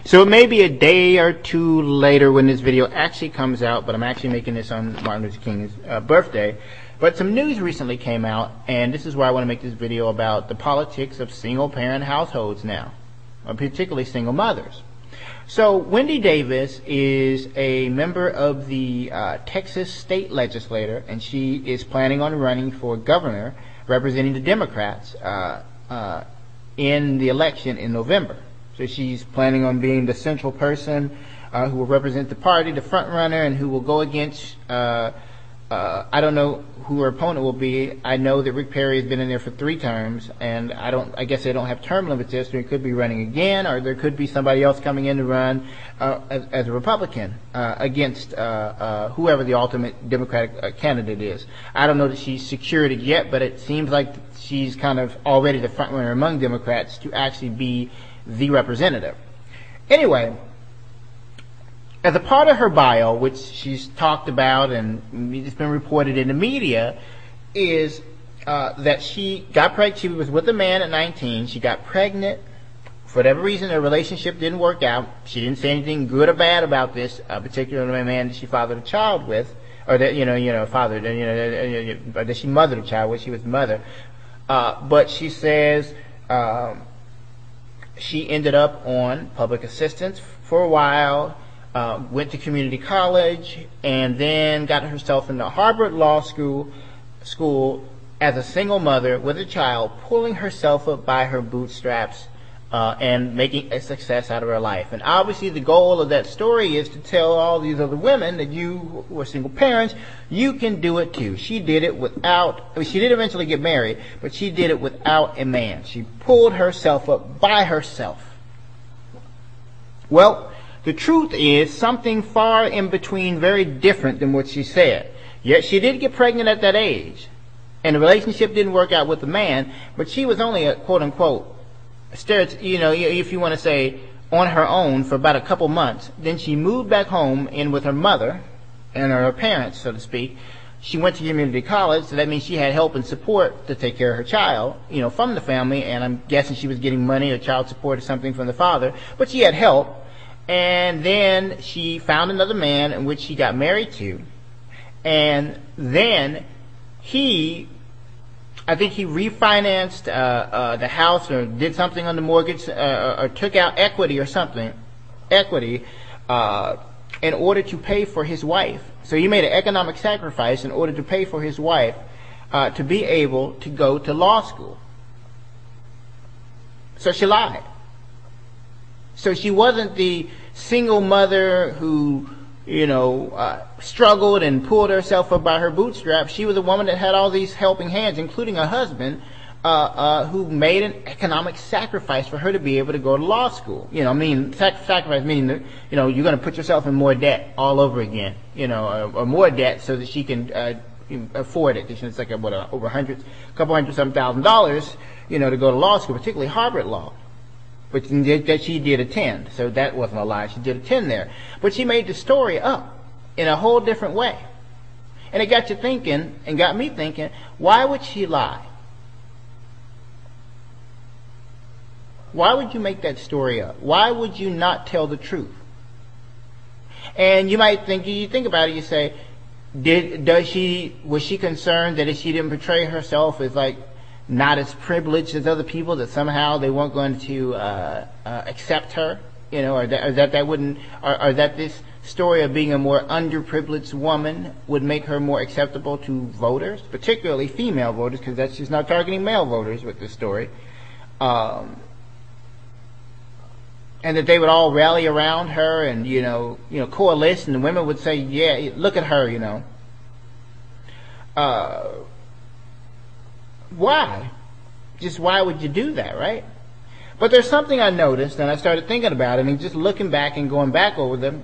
So it may be a day or two later when this video actually comes out, but I'm actually making this on Martin Luther King's birthday. But some news recently came out, and this is why I want to make this video about the politics of single-parent households now, particularly single mothers. So Wendy Davis is a member of the Texas state legislature, and she is planning on running for governor representing the Democrats in the election in November. So she's planning on being the central person who will represent the party, the front runner, and who will go against, I don't know who her opponent will be. I know that Rick Perry has been in there for 3 terms, and I guess they don't have term limits there, so he could be running again, or there could be somebody else coming in to run as a Republican against whoever the ultimate Democratic candidate is. I don't know that she's secured it yet, but it seems like she's kind of already the front runner among Democrats to actually be the representative. Anyway, as a part of her bio, which she's talked about and it's been reported in the media, is that she got pregnant. She was with a man at 19. She got pregnant. For whatever reason, their relationship didn't work out. She didn't say anything good or bad about this particular man that she fathered a child with, or that that she mothered a child with. She was the mother, but she says she ended up on public assistance for a while. Went to community college, and then got herself into Harvard Law School as a single mother with a child, pulling herself up by her bootstraps and making a success out of her life. And obviously the goal of that story is to tell all these other women that you who are single parents, you can do it too. She did it without, she did eventually get married, but she did it without a man. She pulled herself up by herself. Well, the truth is something far in between, very different than what she said. Yet she did get pregnant at that age, and the relationship didn't work out with the man, but she was only a quote-unquote, if you want to say, on her own for about a couple months. Then she moved back home in with her mother and her parents, so to speak. She went to community college, so that means she had help and support to take care of her child, from the family, and I'm guessing she was getting money or child support or something from the father, but she had help. And then she found another man in which she got married to. And then I think he refinanced the house or did something on the mortgage or took out equity or something, in order to pay for his wife. So he made an economic sacrifice in order to pay for his wife to be able to go to law school. So she lied. So she wasn't the single mother who, struggled and pulled herself up by her bootstraps. She was a woman that had all these helping hands, including a husband, who made an economic sacrifice for her to be able to go to law school. Sacrifice meaning that, you're going to put yourself in more debt all over again, or more debt so that she can afford it. It's like over couple hundred some $1,000s, to go to law school, particularly Harvard Law. But that she did attend, so that wasn't a lie. She did attend there, but she made the story up in a whole different way, and it got you thinking, and got me thinking: why would she lie? Why would you make that story up? Why would you not tell the truth? And you might think, you think about it, you say, was she concerned that if she didn't portray herself as like not as privileged as other people, that somehow they weren't going to accept her, or that this story of being a more underprivileged woman would make her more acceptable to voters, particularly female voters, because she's not targeting male voters with this story, and that they would all rally around her and coalesce, and the women would say, yeah, look at her, Why? Just why would you do that, right? But there's something I noticed, and I started thinking about it, and just looking back and going back over the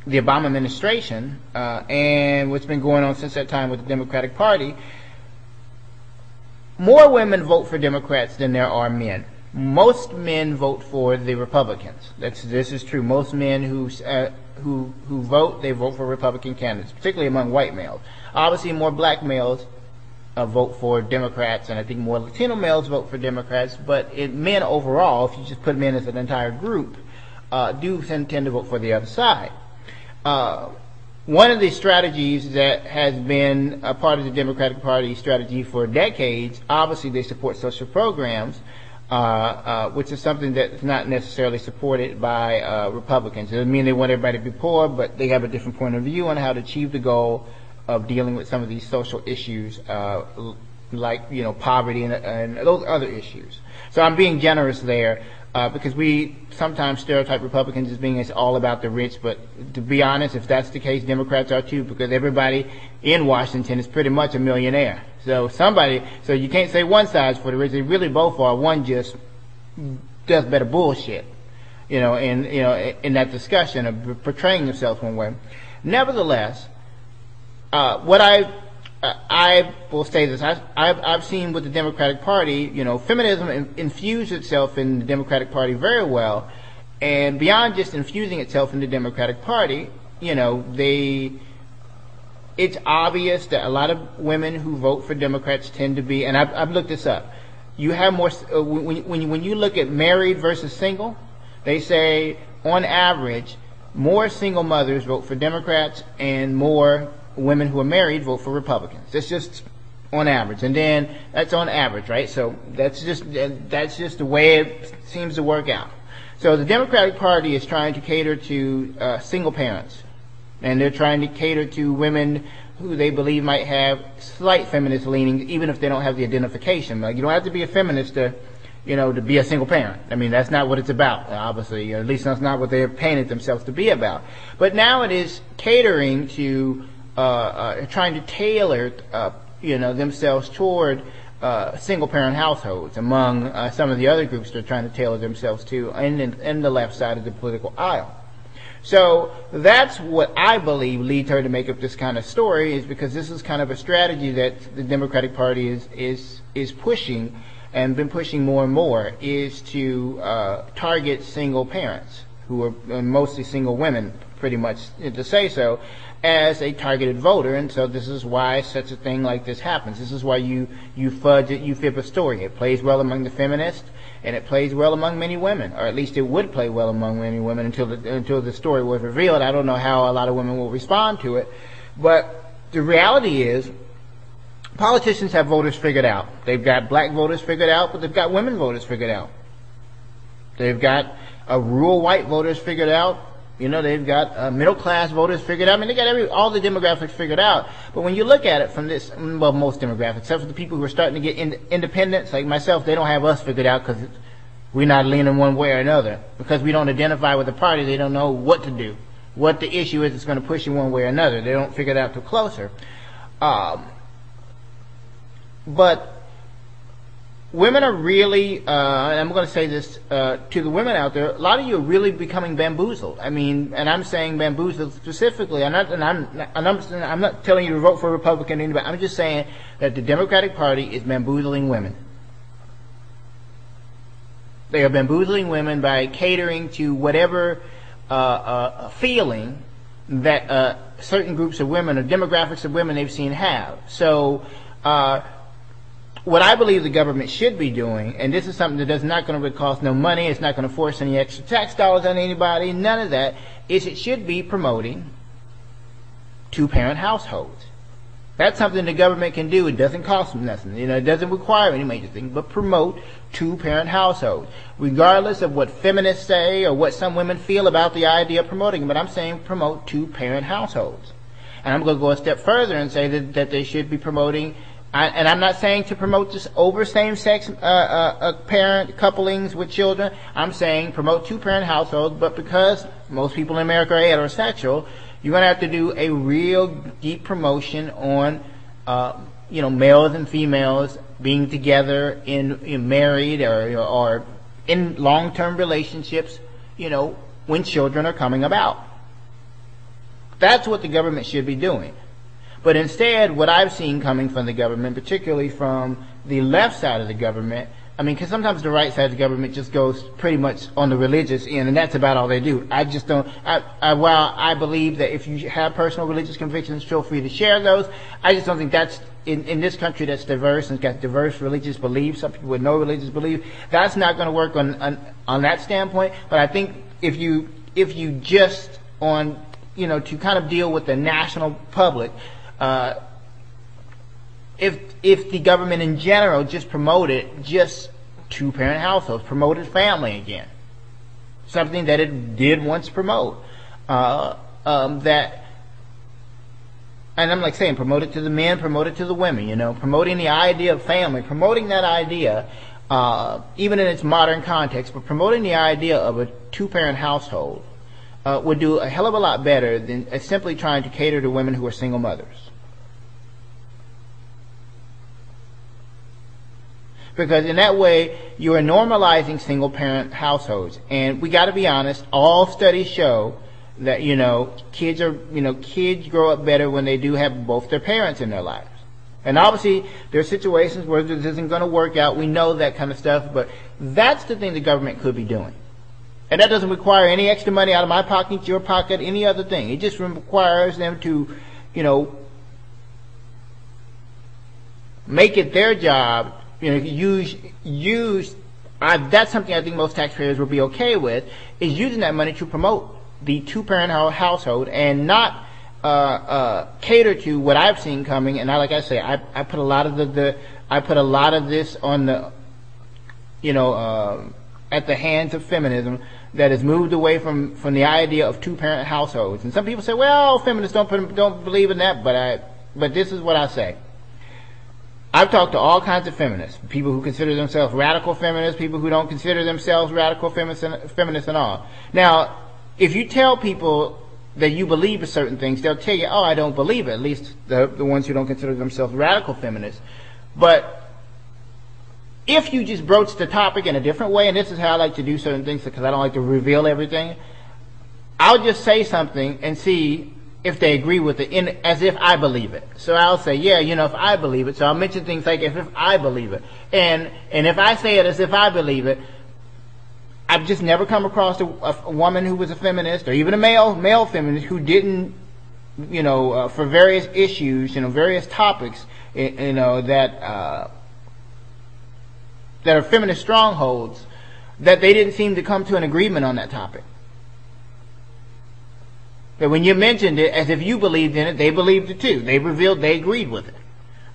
Obama administration and what's been going on since that time with the Democratic Party. More women vote for Democrats than there are men. Most men vote for the Republicans. This is true. Most men who vote, they vote for Republican candidates, particularly among white males. Obviously, more black males vote for Democrats, and I think more Latino males vote for Democrats, but men overall, if you just put men as an entire group, do tend to vote for the other side. One of the strategies that has been a part of the Democratic Party strategy for decades, obviously they support social programs, which is something that's not necessarily supported by Republicans. It doesn't mean they want everybody to be poor, but they have a different point of view on how to achieve the goal of dealing with some of these social issues, like poverty and those other issues. So I'm being generous there. Because we sometimes stereotype Republicans as being it's all about the rich, but to be honest, if that's the case, Democrats are too, because everybody in Washington is pretty much a millionaire. So you can't say one side's for the rich. They really both are. One just does better bullshit, in that discussion of portraying themselves one way. Nevertheless, what I will say this. I've seen with the Democratic Party, feminism infused itself in the Democratic Party very well, and beyond just infusing itself in the Democratic Party, it's obvious that a lot of women who vote for Democrats tend to be, and I've looked this up. You have more when you look at married versus single. They say on average, more single mothers vote for Democrats, and more women who are married vote for Republicans. That's just on average, and then that's on average, right? So that's just the way it seems to work out. So the Democratic Party is trying to cater to single parents, and they're trying to cater to women who they believe might have slight feminist leanings, even if they don't have the identification. Like, you don't have to be a feminist to be a single parent. I mean, that's not what it's about, obviously. At least that's not what they're painted themselves to be about. But now it is catering to trying to tailor, themselves toward single parent households among some of the other groups they're trying to tailor themselves to in the left side of the political aisle. So that's what I believe leads her to make up this kind of story, is because this is kind of a strategy that the Democratic Party is pushing, and been pushing more and more, is to target single parents, who are mostly single women, pretty much to say so, as a targeted voter. And so this is why such a thing like this happens. This is why you fudge it, you fib a story. It plays well among the feminists, and it plays well among many women, or at least it would play well among many women until the story was revealed. I don't know how a lot of women will respond to it, but the reality is politicians have voters figured out. They've got black voters figured out, but they've got women voters figured out. They've got rural white voters figured out. They've got middle-class voters figured out. I mean, they got all the demographics figured out. But when you look at it from this, well, most demographics, except for the people who are starting to get independents, like myself, they don't have us figured out because we're not leaning one way or another. Because we don't identify with the party, they don't know what to do, what the issue is that's going to push you one way or another. They don't figure it out till closer. But women are really, and I'm going to say this to the women out there, a lot of you are really becoming bamboozled. I mean, and I'm saying bamboozled specifically. I'm not telling you to vote for a Republican or anybody. I'm just saying that the Democratic Party is bamboozling women. They are bamboozling women by catering to whatever feeling that certain groups of women or demographics of women they've seen have. So, what I believe the government should be doing, and this is something that is not going to cost no money, it's not going to force any extra tax dollars on anybody, none of that, is it should be promoting two-parent households. That's something the government can do. It doesn't cost them nothing. It doesn't require any major thing, but promote two-parent households, regardless of what feminists say or what some women feel about the idea of promoting it. But I'm saying promote two-parent households. And I'm going to go a step further and say that they should be promoting, and I'm not saying to promote this over same-sex parent couplings with children. I'm saying promote two-parent households, but because most people in America are heterosexual, you're going to have to do a real deep promotion on, males and females being together in married or in long-term relationships, when children are coming about. That's what the government should be doing. But instead, what I've seen coming from the government, particularly from the left side of the government, because sometimes the right side of the government just goes pretty much on the religious end, and that's about all they do. I just don't, while I believe that if you have personal religious convictions, feel free to share those. I just don't think that's, in this country that's diverse and got diverse religious beliefs, some people with no religious belief, that's not going to work on that standpoint. But I think if you just on, to kind of deal with the national public, if the government in general just promoted just two-parent households, promoted family again, something that it did once promote, and I'm like saying, promote it to the men, promote it to the women, promoting the idea of family, promoting that idea, even in its modern context, but promoting the idea of a two-parent household would do a hell of a lot better than simply trying to cater to women who are single mothers. Because in that way, you are normalizing single-parent households. And we got to be honest, all studies show that, kids grow up better when they do have both their parents in their lives. And obviously, there are situations where this isn't going to work out. We know that kind of stuff. But that's the thing the government could be doing. And that doesn't require any extra money out of my pocket, your pocket, any other thing. It just requires them to, make it their job. That's something I think most taxpayers will be okay with, is using that money to promote the two-parent household and not cater to what I've seen coming. And like I say, I put a lot of this on the, at the hands of feminism that has moved away from the idea of two-parent households. And some people say, well, feminists don't believe in that, but this is what I say. I've talked to all kinds of feminists, people who consider themselves radical feminists, people who don't consider themselves radical feminists at all. Now, if you tell people that you believe in certain things, they'll tell you, oh, I don't believe it, at least the ones who don't consider themselves radical feminists. But if you just broach the topic in a different way, and this is how I like to do certain things because I don't like to reveal everything, I'll just say something and see if they agree with it as if I believe it. So I'll say, yeah, if I believe it. So I'll mention things like if I believe it. And if I say it as if I believe it, I've just never come across a woman who was a feminist, or even a male feminist who didn't, for various issues, various topics, that are feminist strongholds, that they didn't seem to come to an agreement on that topic. That when you mentioned it as if you believed in it, they believed it too. They agreed with it.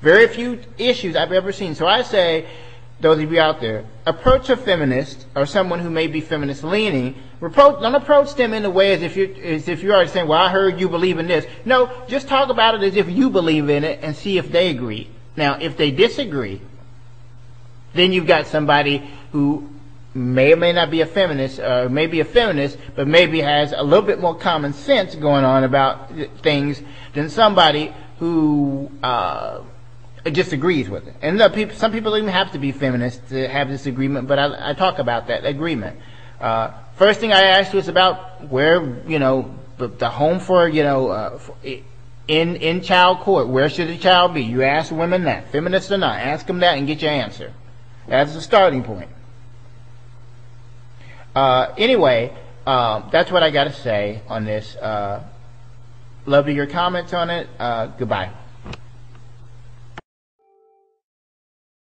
Very few issues I've ever seen. So I say, those of you out there, approach a feminist or someone who may be feminist leaning. Don't approach them in a way as if you're already saying, well, I heard you believe in this. No, just talk about it as if you believe in it and see if they agree. Now, if they disagree, then you've got somebody who may or may not be a feminist, or may be a feminist, but maybe has a little bit more common sense going on about things than somebody who disagrees with it. And some people don't even have to be feminists to have this agreement, but I talk about that agreement. First thing I asked was about where, the home for, in child court, where should the child be? You ask women that, feminists or not, ask them that and get your answer. That's the starting point. Anyway, that's what I got to say on this. Love to hear your comments on it. Goodbye.